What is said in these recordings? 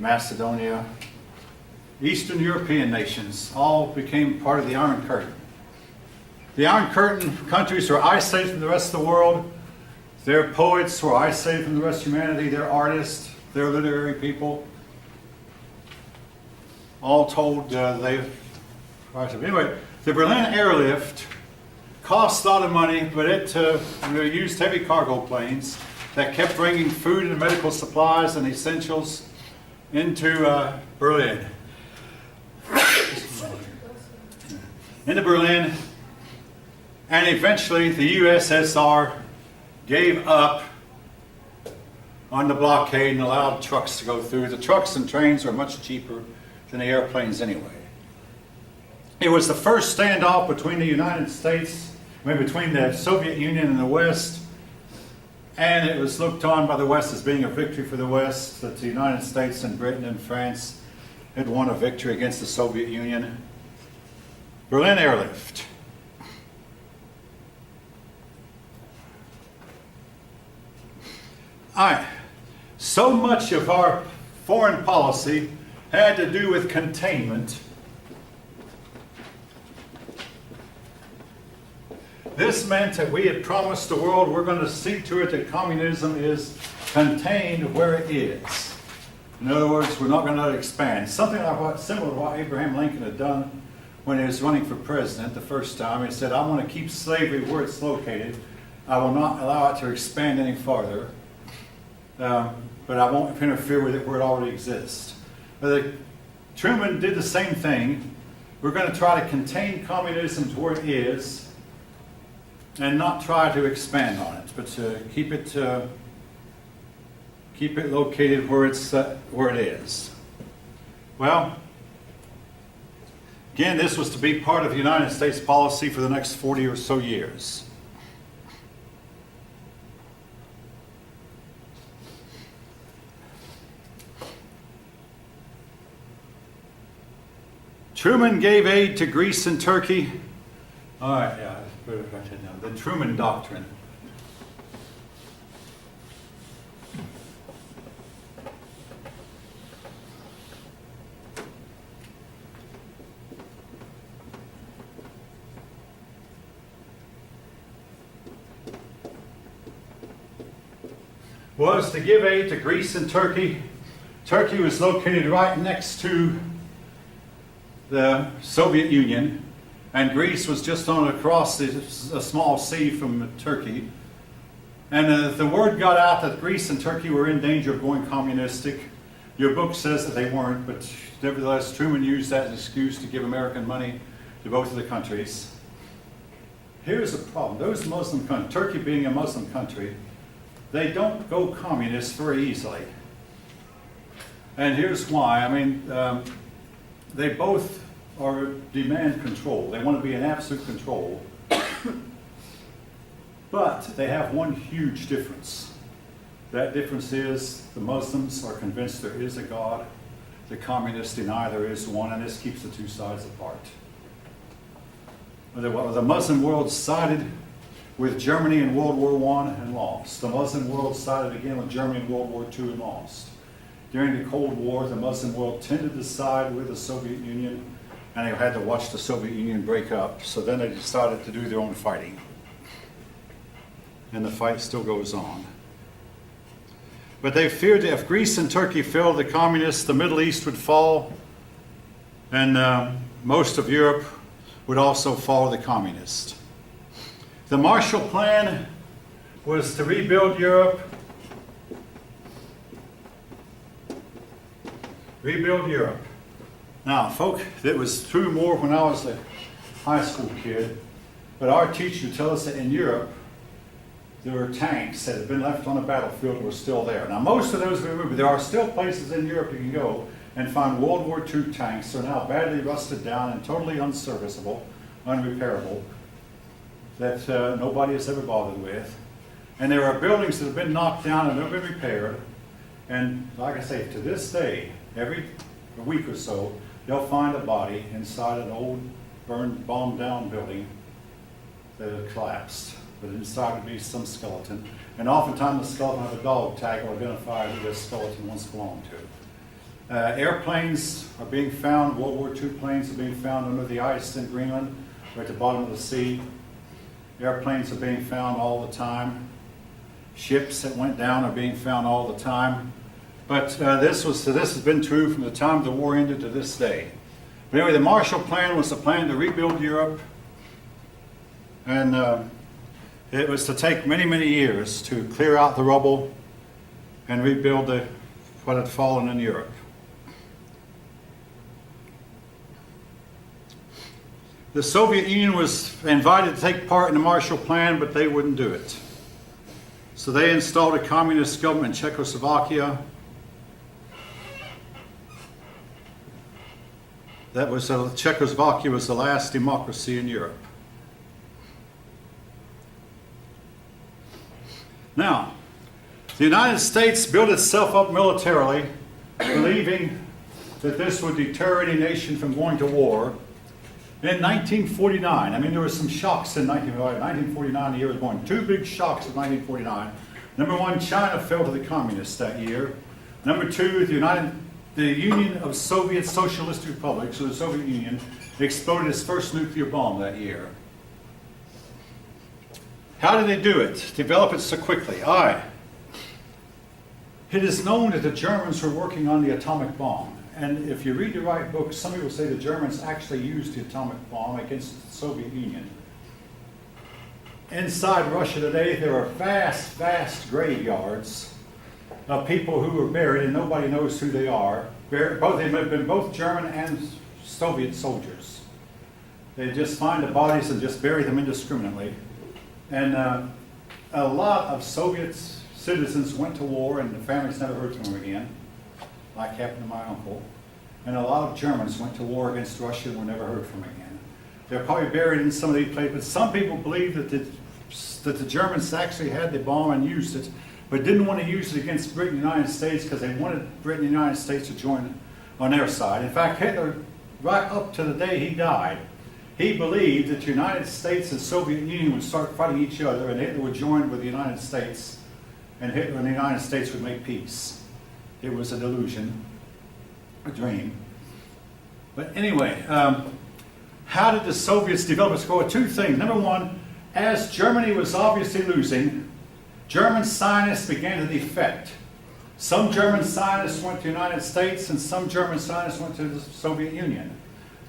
Macedonia, Eastern European nations all became part of the Iron Curtain. The Iron Curtain countries were isolated from the rest of the world. Their poets were isolated from the rest of humanity. Their artists, their literary people, all told anyway, the Berlin airlift cost a lot of money, but it used heavy cargo planes that kept bringing food and medical supplies and essentials into Berlin. Into Berlin, and eventually the USSR gave up on the blockade and allowed trucks to go through. The trucks and trains were much cheaper than the airplanes anyway. It was the first standoff between the United States, between the Soviet Union and the West, and it was looked on by the West as being a victory for the West, that the United States and Britain and France had won a victory against the Soviet Union. Berlin airlift. So much of our foreign policy had to do with containment. This meant that we had promised the world we're going to see to it that communism is contained where it is. In other words, we're not going to let it expand. Something like similar to what Abraham Lincoln had done when he was running for president the first time. He said, I want to keep slavery where it's located. I will not allow it to expand any farther. But I won't interfere with it where it already exists. Truman did the same thing. We're going to try to contain communism to where it is and not try to expand on it, but to keep it located where it is. Well, again, this was to be part of the United States policy for the next 40 or so years. Truman gave aid to Greece and Turkey. All right, yeah, put it right down. The Truman Doctrine. Was to give aid to Greece and Turkey. Turkey was located right next to the Soviet Union, and Greece was just on across a small sea from Turkey. And the word got out that Greece and Turkey were in danger of going communistic. Your book says that they weren't, but nevertheless, Truman used that as an excuse to give American money to both of the countries. Here's the problem. Those Muslim countries, Turkey being a Muslim country, they don't go communist very easily. And here's why. They both demand control. They want to be in absolute control. But they have one huge difference. That difference is the Muslims are convinced there is a God. The communists deny there is one, and this keeps the two sides apart. The Muslim world sided with Germany in World War I and lost. The Muslim world sided again with Germany in World War II and lost. During the Cold War, the Muslim world tended to side with the Soviet Union, and they had to watch the Soviet Union break up. So then they decided to do their own fighting. And the fight still goes on. But they feared that if Greece and Turkey fell to the communists, the Middle East would fall, and most of Europe would also follow the communists. The Marshall Plan was to rebuild Europe. Rebuild Europe. Now, folk, that was true more when I was a high school kid, but our teacher would tell us that in Europe, there were tanks that had been left on the battlefield and were still there. Now, most of those were removed, but there are still places in Europe you can go and find World War II tanks. They're now badly rusted down and totally unserviceable, unrepairable, that nobody has ever bothered with. And there are buildings that have been knocked down and never been repaired. And like I say, to this day, every week or so, they'll find a body inside an old burned, bombed down building that had collapsed. But inside would be some skeleton. And oftentimes the skeleton had a dog tag or identify who this skeleton once belonged to. Airplanes are being found, World War II planes are being found under the ice in Greenland, or at the bottom of the sea. Airplanes are being found all the time. Ships that went down are being found all the time. But this has been true from the time the war ended to this day. But anyway, the Marshall Plan was a plan to rebuild Europe, and it was to take many, many years to clear out the rubble and rebuild what had fallen in Europe. The Soviet Union was invited to take part in the Marshall Plan, but they wouldn't do it. So they installed a communist government in Czechoslovakia. Czechoslovakia was the last democracy in Europe. Now, the United States built itself up militarily, believing that this would deter any nation from going to war. In 1949, I mean, there were some shocks in 1949, the year was born. Two big shocks in 1949. Number one, China fell to the communists that year. Number two, the Union of Soviet Socialist Republics, or the Soviet Union, exploded its first nuclear bomb that year. How did they do it? Develop it so quickly? It is known that the Germans were working on the atomic bomb. And if you read the right books, some people say the Germans actually used the atomic bomb against the Soviet Union. Inside Russia today, there are vast, vast graveyards of people who were buried, and nobody knows who they are. They have been both German and Soviet soldiers. They just find the bodies and just bury them indiscriminately. And a lot of Soviet citizens went to war, and the families never heard from them again, like happened to my uncle. And a lot of Germans went to war against Russia and were never heard from again. They're probably buried in some of these places, but some people believe that the Germans actually had the bomb and used it, but didn't want to use it against Britain and the United States because they wanted Britain and the United States to join on their side. In fact, Hitler, right up to the day he died, he believed that the United States and Soviet Union would start fighting each other, and Hitler would join with the United States, and Hitler and the United States would make peace. It was a delusion, a dream. But anyway, how did the Soviets develop its goal? Two things. Number one, as Germany was obviously losing, German scientists began to defect. Some German scientists went to the United States, and some German scientists went to the Soviet Union.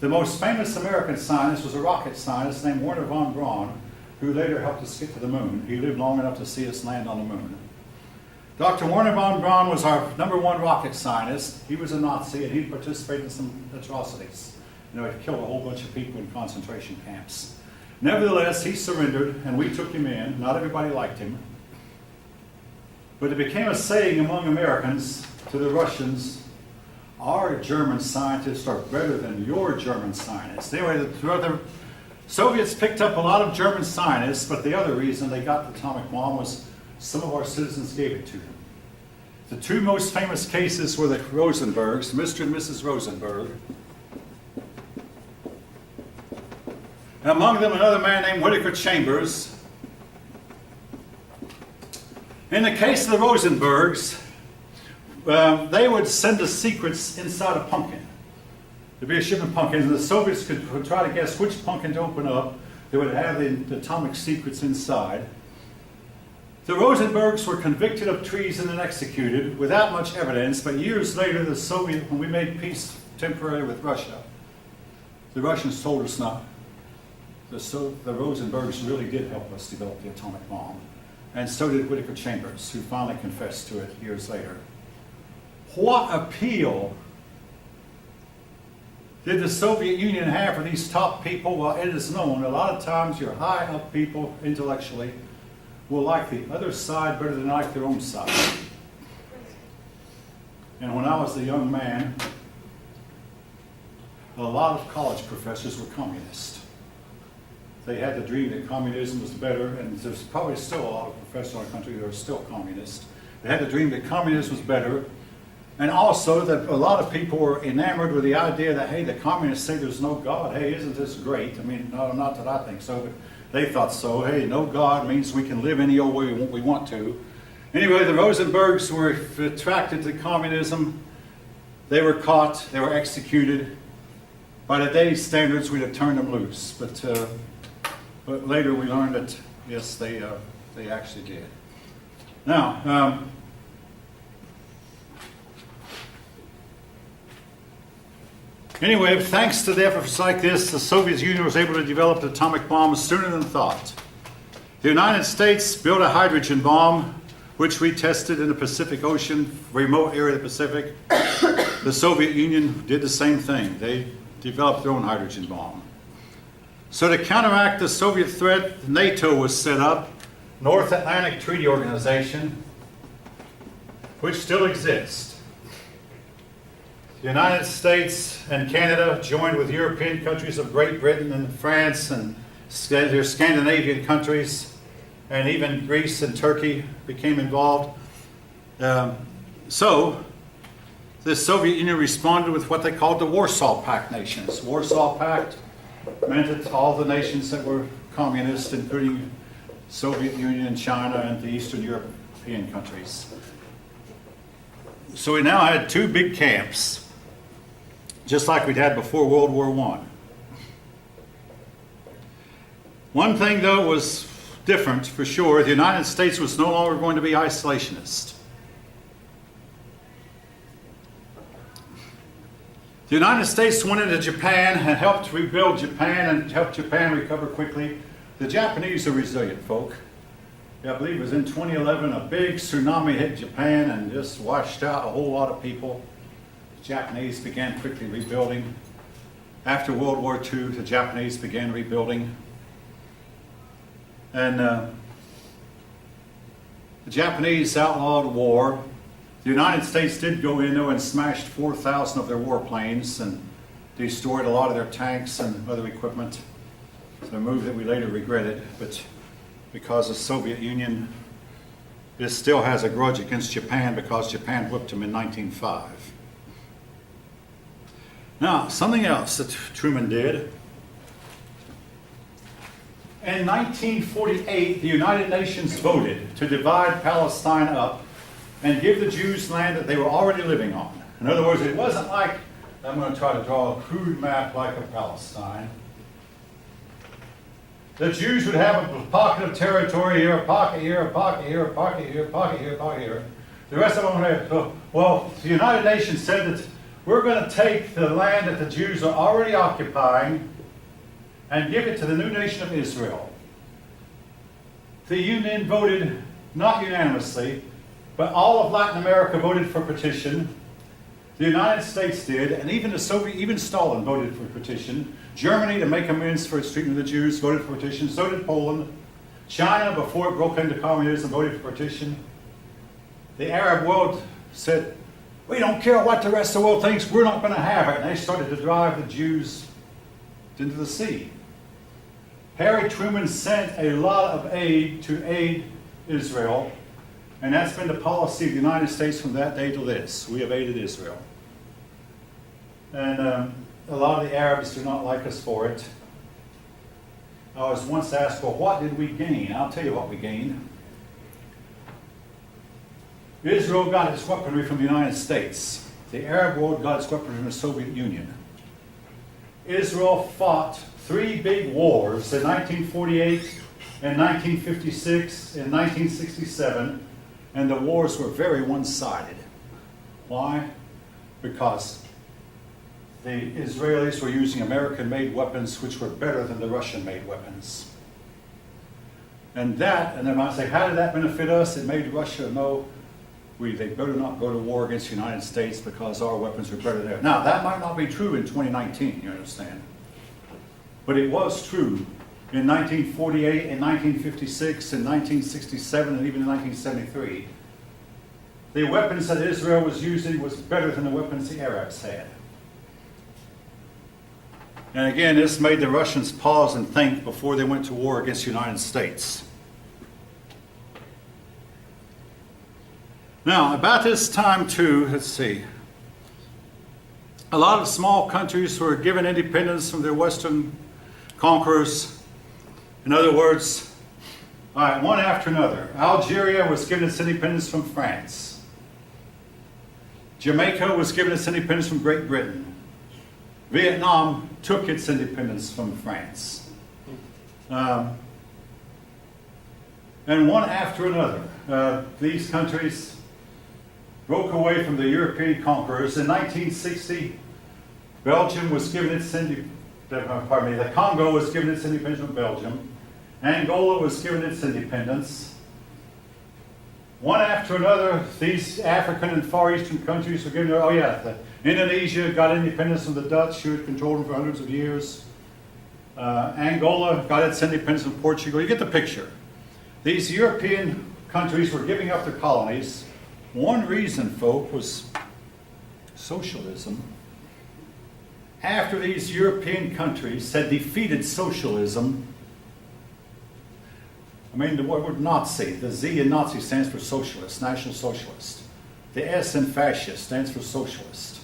The most famous American scientist was a rocket scientist named Wernher von Braun, who later helped us get to the moon. He lived long enough to see us land on the moon. Dr. Wernher von Braun was our number one rocket scientist. He was a Nazi, and he participated in some atrocities. He killed a whole bunch of people in concentration camps. Nevertheless, he surrendered, and we took him in. Not everybody liked him. But it became a saying among Americans to the Russians, our German scientists are better than your German scientists. Anyway, the Soviets picked up a lot of German scientists, but the other reason they got the atomic bomb was some of our citizens gave it to them. The two most famous cases were the Rosenbergs, Mr. and Mrs. Rosenberg. And among them, another man named Whittaker Chambers. In the case of the Rosenbergs, they would send us secrets inside a pumpkin. There'd be a shipment of pumpkins, and the Soviets could try to guess which pumpkin to open up. They would have the atomic secrets inside. The Rosenbergs were convicted of treason and executed without much evidence, but years later, when we made peace temporarily with Russia, the Russians told us not. The Rosenbergs really did help us develop the atomic bomb. And so did Whittaker Chambers, who finally confessed to it years later. What appeal did the Soviet Union have for these top people? Well, it is known a lot of times your high up people intellectually will like the other side better than like their own side. And when I was a young man, a lot of college professors were communists. They had the dream that communism was better, and there's probably still a lot of professors in our country that are still communists. They had the dream that communism was better, and also that a lot of people were enamored with the idea that, hey, the communists say there's no God. Hey, isn't this great? I mean, no, not that I think so, but they thought so. Hey, no God means we can live any old way we want to. Anyway, the Rosenbergs were attracted to communism. They were caught, they were executed. By today's standards, we'd have turned them loose, but later we learned that, yes, they actually did. Now, anyway, thanks to the efforts like this, the Soviet Union was able to develop the atomic bomb sooner than thought. The United States built a hydrogen bomb, which we tested in the Pacific Ocean, remote area of the Pacific. The Soviet Union did the same thing. They developed their own hydrogen bomb. So to counteract the Soviet threat, NATO was set up, North Atlantic Treaty Organization, which still exists. The United States and Canada joined with European countries of Great Britain and France and their Scandinavian countries, and even Greece and Turkey became involved. So the Soviet Union responded with what they called the Warsaw Pact nations. Warsaw Pact meant that all the nations that were communist, including Soviet Union, China, and the Eastern European countries. So we now had two big camps, just like we'd had before World War I. One thing, though, was different for sure. The United States was no longer going to be isolationist. The United States went into Japan and helped rebuild Japan and helped Japan recover quickly. The Japanese are resilient folk. I believe it was in 2011, a big tsunami hit Japan and just washed out a whole lot of people. The Japanese began quickly rebuilding. After World War II, the Japanese began rebuilding. And the Japanese outlawed war. The United States did go in, though, and smashed 4,000 of their warplanes and destroyed a lot of their tanks and other equipment. It's a move that we later regretted, but because the Soviet Union still has a grudge against Japan because Japan whipped them in 1905. Now, something else that Truman did. In 1948, the United Nations voted to divide Palestine up and give the Jews land that they were already living on. In other words, it wasn't like, I'm going to try to draw a crude map like of Palestine. The Jews would have a pocket of territory here, a pocket here, a pocket here, a pocket here, a pocket here, a pocket here. The rest of them would have, well, the United Nations said that we're going to take the land that the Jews are already occupying and give it to the new nation of Israel. The Union voted, not unanimously, but all of Latin America voted for partition. The United States did, and even Stalin voted for partition. Germany, to make amends for its treatment of the Jews, voted for partition. So did Poland. China, before it broke into communism, voted for partition. The Arab world said, we don't care what the rest of the world thinks, we're not going to have it. And they started to drive the Jews into the sea. Harry Truman sent a lot of aid to aid Israel. And that's been the policy of the United States from that day to this. We have aided Israel. And a lot of the Arabs do not like us for it. I was once asked, well, what did we gain? I'll tell you what we gained. Israel got its weaponry from the United States. The Arab world got its weaponry from the Soviet Union. Israel fought 3 big wars in 1948, in 1956, in 1967. And the wars were very one-sided. Why? Because the Israelis were using American-made weapons which were better than the Russian-made weapons. And they might say, how did that benefit us? It made Russia know they better not go to war against the United States because our weapons were better there. Now, that might not be true in 2019, you understand? But it was true in 1948, in 1956, in 1967, and even in 1973. The weapons that Israel was using was better than the weapons the Arabs had. And again, this made the Russians pause and think before they went to war against the United States. Now, about this time too, let's see, a lot of small countries were given independence from their Western conquerors. In other words, all right, one after another. Algeria was given its independence from France. Jamaica was given its independence from Great Britain. Vietnam took its independence from France. And one after another, these countries broke away from the European conquerors. In 1960, Belgium was given its the Congo was given its independence from Belgium. Angola was given its independence. One after another, these African and Far Eastern countries were given, Indonesia got independence from the Dutch, who had controlled them for hundreds of years. Angola got its independence from Portugal. You get the picture. These European countries were giving up their colonies. One reason, folk, was socialism. After these European countries had defeated socialism, the word Nazi, the Z in Nazi stands for socialist, National Socialist. The S in fascist stands for socialist.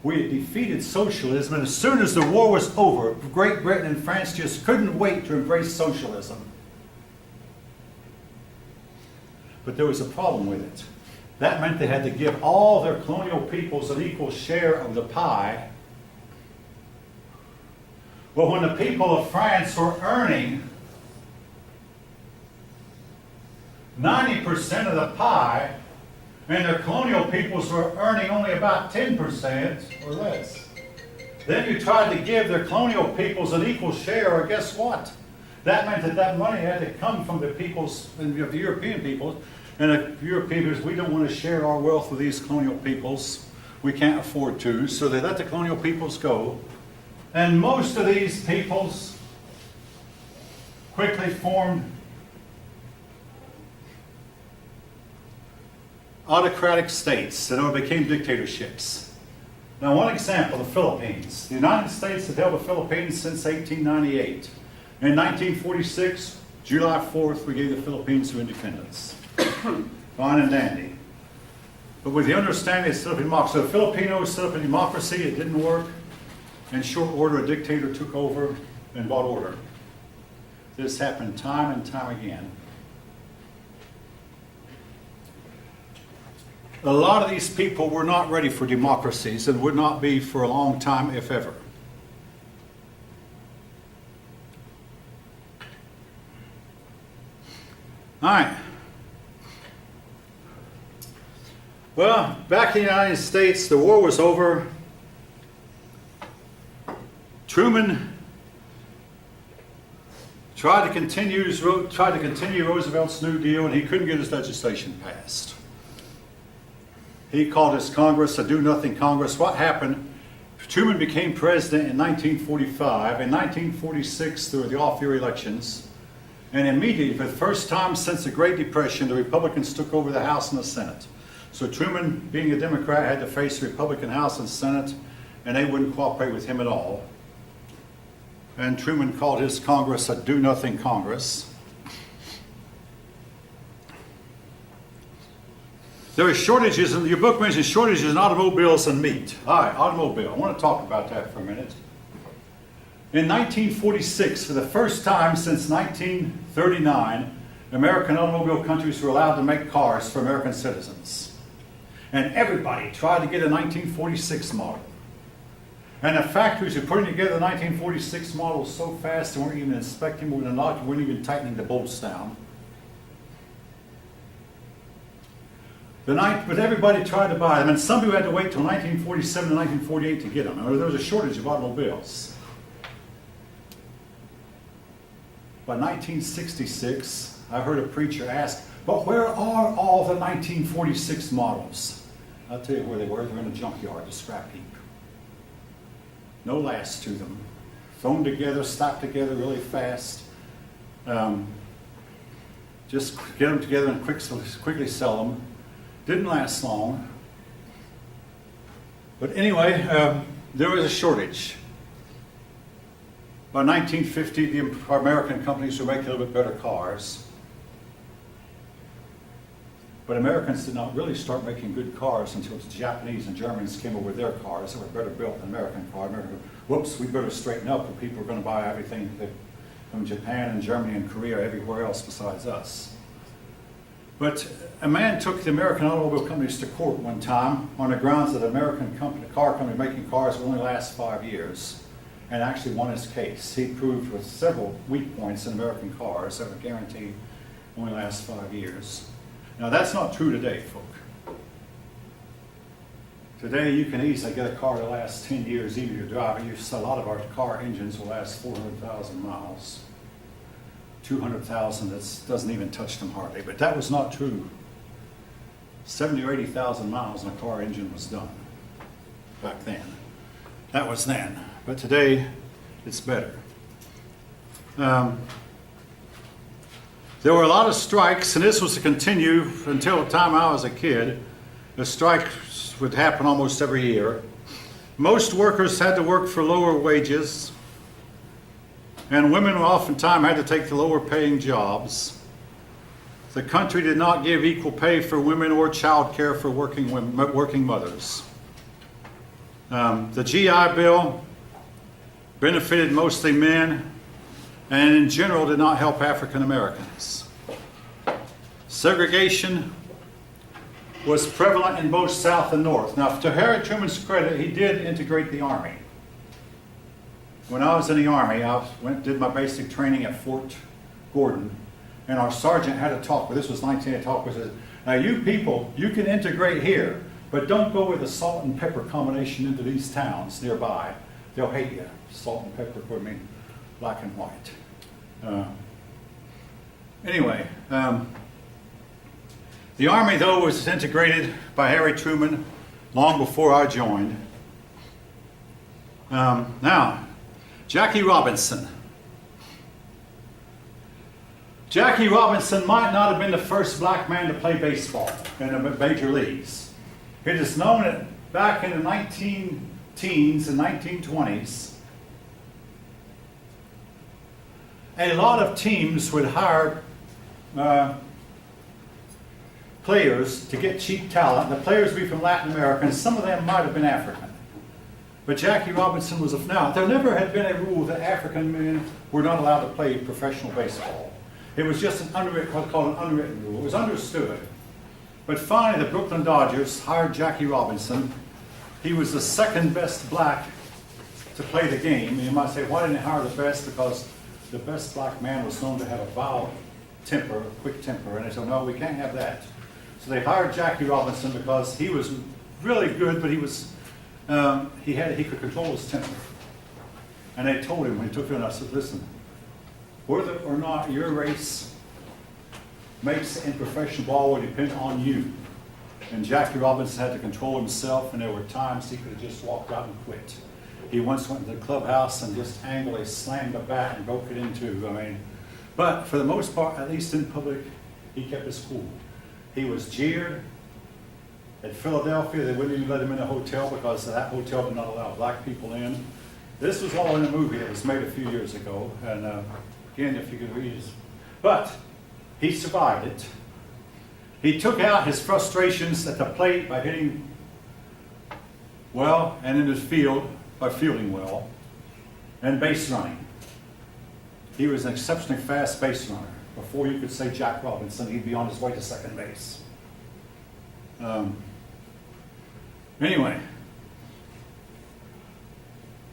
We had defeated socialism, and as soon as the war was over, Great Britain and France just couldn't wait to embrace socialism. But there was a problem with it. That meant they had to give all their colonial peoples an equal share of the pie. But when the people of France were earning 90% of the pie, and their colonial peoples were earning only about 10% or less, then you tried to give their colonial peoples an equal share, or guess what? That meant that that money had to come from the peoples, the European peoples, and the European peoples, we don't want to share our wealth with these colonial peoples. We can't afford to, so they let the colonial peoples go. And most of these peoples quickly formed autocratic states that became dictatorships. Now, one example, the Philippines. The United States had held the Philippines since 1898. In 1946, July 4th, we gave the Philippines their independence. Fine and dandy. But with the understanding it's set up a democracy. So the Filipinos set up a democracy, it didn't work. In short order, a dictator took over and brought order. This happened time and time again. A lot of these people were not ready for democracies and would not be for a long time, if ever. All right. Well, back in the United States, the war was over. Truman tried to continue Roosevelt's New Deal, and he couldn't get his legislation passed. He called his Congress a do-nothing Congress. What happened? Truman became president in 1945. In 1946, there were the off-year elections. And immediately, for the first time since the Great Depression, the Republicans took over the House and the Senate. So Truman, being a Democrat, had to face the Republican House and Senate, and they wouldn't cooperate with him at all. And Truman called his Congress a do-nothing Congress. There are shortages, and your book mentions shortages in automobiles and meat. All right, automobile. I want to talk about that for a minute. In 1946, for the first time since 1939, American automobile countries were allowed to make cars for American citizens. And everybody tried to get a 1946 model. And the factories were putting together the 1946 models so fast they weren't even inspecting them, they weren't even tightening the bolts down. But everybody tried to buy them, and some people had to wait till 1947 and 1948 to get them. There was a shortage of automobiles. By 1966, I heard a preacher ask, but where are all the 1946 models? I'll tell you where they were. They're in a junkyard, a scrap heap. No last to them. Thrown together, slapped together really fast. Just get them together and quickly sell them. Didn't last long. But anyway, there was a shortage. By 1950, the American companies were making a little bit better cars. But Americans did not really start making good cars until the Japanese and Germans came over with their cars that were better built than American cars. Whoops, we better straighten up, or people are going to buy everything from Japan and Germany and Korea, everywhere else besides us. But a man took the American automobile companies to court one time on the grounds that the American car company making cars will only last 5 years, and actually won his case. He proved with several weak points in American cars that were guaranteed only last 5 years. Now that's not true today, folk. Today you can easily get a car to last 10 years even if you drive it. A lot of our car engines will last 400,000 miles. 200,000, that doesn't even touch them hardly, but that was not true. 70 or 80,000 miles and a car engine was done back then. That was then, but today it's better. There were a lot of strikes, and this was to continue until the time I was a kid. The strikes would happen almost every year. Most workers had to work for lower wages, and women oftentimes had to take the lower paying jobs. The country did not give equal pay for women or child care for working mothers. The GI Bill benefited mostly men and in general did not help African Americans. Segregation was prevalent in both South and North. Now, to Harry Truman's credit, he did integrate the Army. When I was in the Army, I did my basic training at Fort Gordon, and our sergeant had a talk with, this was 19, a talk with us, now you people, you can integrate here, but don't go with the salt and pepper combination into these towns nearby. They'll hate you. Salt and pepper would mean black and white. Anyway, the Army, though, was integrated by Harry Truman long before I joined. Now, Jackie Robinson. Jackie Robinson might not have been the first black man to play baseball in the major leagues. It is known that back in the 19-teens and 1920s, a lot of teams would hire players to get cheap talent. The players would be from Latin America, and some of them might have been African. But Jackie Robinson was now, there never had been a rule that African men were not allowed to play professional baseball. It was just what's called an unwritten rule. It was understood. But finally, the Brooklyn Dodgers hired Jackie Robinson. He was the second best black to play the game. And you might say, why didn't they hire the best? Because the best black man was known to have a violent temper, a quick temper. And they said, no, we can't have that. So they hired Jackie Robinson because he was really good, but he was he could control his temper. And they told him when he took it, and I said, listen, whether or not your race makes it in professional ball will depend on you. And Jackie Robinson had to control himself, and there were times he could have just walked out and quit. He once went to the clubhouse and just angrily slammed a bat and broke it in two. But for the most part, at least in public, he kept his cool. He was jeered. At Philadelphia, they wouldn't even let him in a hotel because that hotel did not allow black people in. This was all in a movie that was made a few years ago, and again, if you could read it. But he survived it. He took out his frustrations at the plate by hitting well, and in his field by fielding well, and base running. He was an exceptionally fast base runner. Before you could say Jack Robinson, he'd be on his way to second base. Anyway,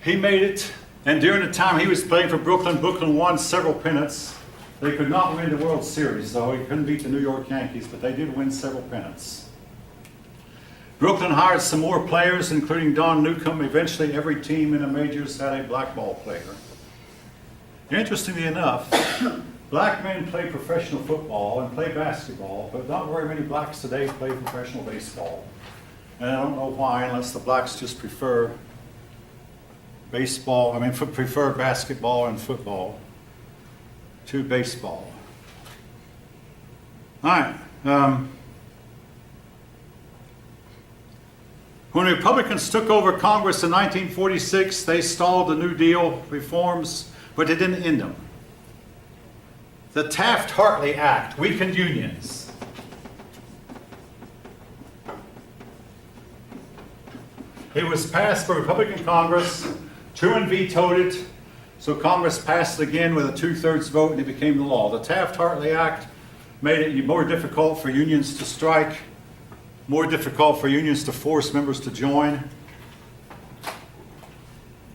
he made it, and during the time he was playing for Brooklyn, Brooklyn won several pennants. They could not win the World Series, though. He couldn't beat the New York Yankees, but they did win several pennants. Brooklyn hired some more players, including Don Newcomb. Eventually, every team in the majors had a black ball player. Interestingly enough, black men play professional football and play basketball, but not very many blacks today play professional baseball. And I don't know why, unless the blacks just prefer baseball, prefer basketball and football to baseball. All right. When the Republicans took over Congress in 1946, they stalled the New Deal reforms, but they didn't end them. The Taft-Hartley Act weakened unions. It was passed by Republican Congress. Truman vetoed it, so Congress passed it again with a 2/3 vote, and it became the law. The Taft-Hartley Act made it more difficult for unions to strike, more difficult for unions to force members to join.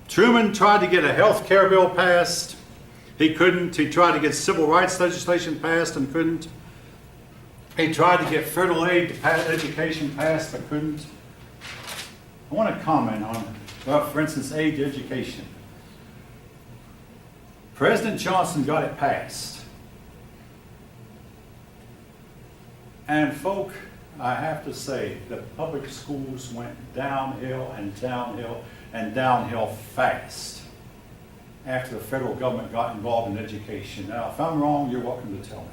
Truman tried to get a health care bill passed. He couldn't. He tried to get civil rights legislation passed and couldn't. He tried to get federal aid to education passed but couldn't. I want to comment on, well, for instance, aid to education. President Johnson got it passed. And folk, I have to say, the public schools went downhill and downhill and downhill fast after the federal government got involved in education. Now, if I'm wrong, you're welcome to tell me.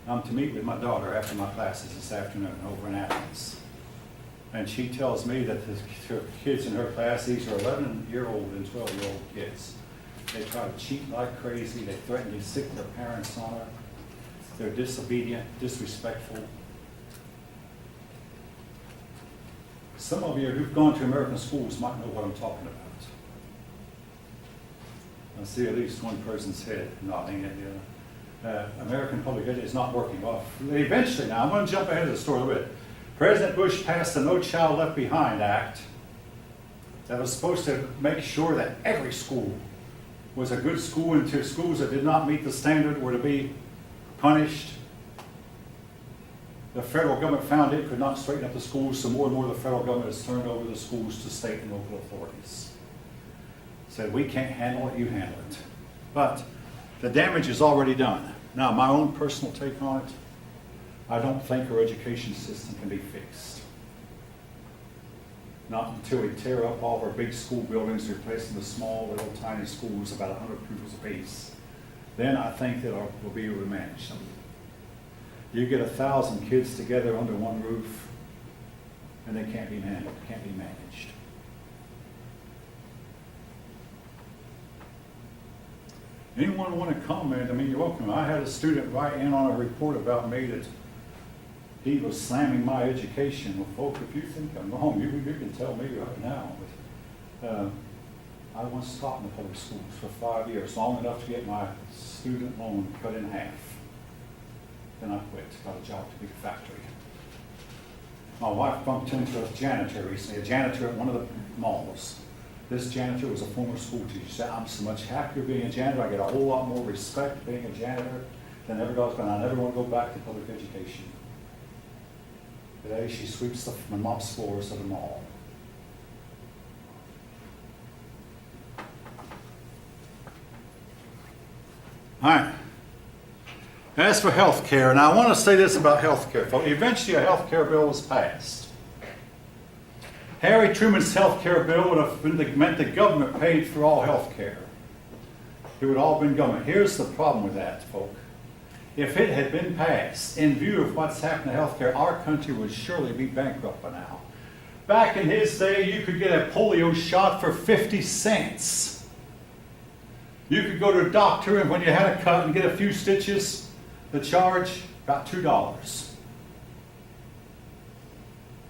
I'm to meet with my daughter after my classes this afternoon over in Athens. And she tells me that the kids in her class, these are 11-year-old and 12-year-old kids. They try to cheat like crazy. They threaten to sick their parents on her. They're disobedient, disrespectful. Some of you who've gone to American schools might know what I'm talking about. I see at least one person's head nodding at the other. American public education is not working well. Eventually now, I'm going to jump ahead of the story a little bit. President Bush passed the No Child Left Behind Act that was supposed to make sure that every school was a good school, and to schools that did not meet the standard were to be punished. The federal government found it could not straighten up the schools, so more and more the federal government has turned over the schools to state and local authorities. Said, we can't handle it, you handle it. But the damage is already done. Now, my own personal take on it, I don't think our education system can be fixed. Not until we tear up all of our big school buildings, replace them with small, little, tiny schools, about 100 pupils apiece. Then I think that we'll be able to manage them. You get 1,000 kids together under one roof, and they can't be handled, can't be managed. Anyone want to comment? I mean, you're welcome. I had a student write in on a report about me that he was slamming my education. Well, folks, if you think I'm wrong, you can tell me right now. But, I once taught in the public schools for 5 years, long enough to get my student loan cut in half. Then I quit, got a job at a big factory. My wife bumped into a janitor recently, a janitor at one of the malls. This janitor was a former school teacher. She said, I'm so much happier being a janitor. I get a whole lot more respect being a janitor than ever else, but I never want to go back to public education. Today she sweeps and mops floors of the mall. All right. As for health care, and I want to say this about health care, folks. Eventually a health care bill was passed. Harry Truman's health care bill would have meant the government paid for all health care. It would all been government. Here's the problem with that, folks. If it had been passed, in view of what's happened to health care, our country would surely be bankrupt by now. Back in his day, you could get a polio shot for 50 cents. You could go to a doctor, and when you had a cut and get a few stitches, the charge about $2.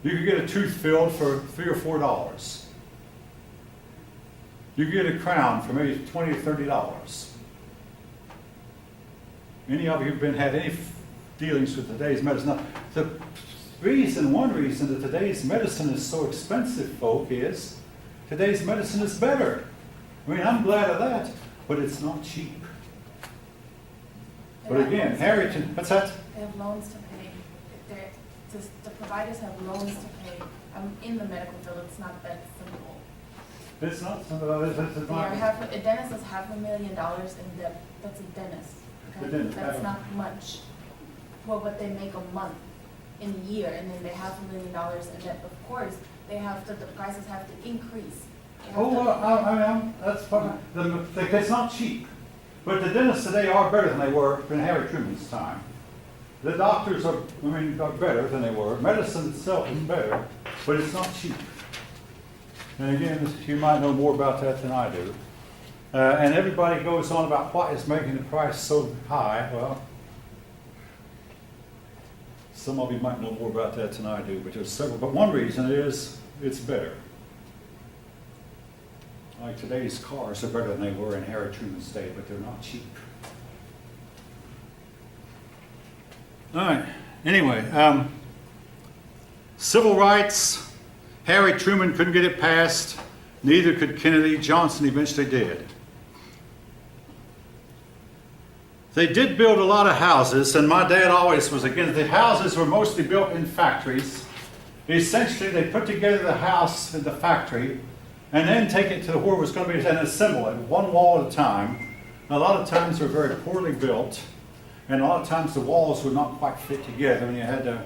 You could get a tooth filled for $3 or $4. You could get a crown for maybe $20 or $30. Any of you have had any dealings with today's medicine? Now, one reason that today's medicine is so expensive, folk, is today's medicine is better. I mean, I'm glad of that, but it's not cheap. But again, Harrington, what's that? They have loans to pay. The providers have loans to pay. I'm in the medical field. It's not that simple. It's not simple. It's not. A dentist has $500,000 in debt. That's a dentist. Okay? That's not much for what they make a month in a year, and then they have $500,000 in debt. Of course, the prices have to increase. That's fine. It's not cheap. But the dentists today are better than they were in Harry Truman's time. The doctors are better than they were. Medicine itself is better, but it's not cheap. And again, you might know more about that than I do. And everybody goes on about what is making the price so high. Well, some of you might know more about that than I do, but there's several. But one reason is it's better. Like today's cars are better than they were in Harry Truman's day, but they're not cheap. All right, anyway, civil rights, Harry Truman couldn't get it passed, neither could Kennedy. Johnson eventually did. They did build a lot of houses, and my dad always was against. The houses were mostly built in factories. Essentially, they put together the house in the factory and then take it to where it was going to be and assemble it, one wall at a time. A lot of times they're very poorly built, and a lot of times the walls would not quite fit together, and you had to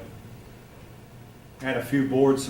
add a few boards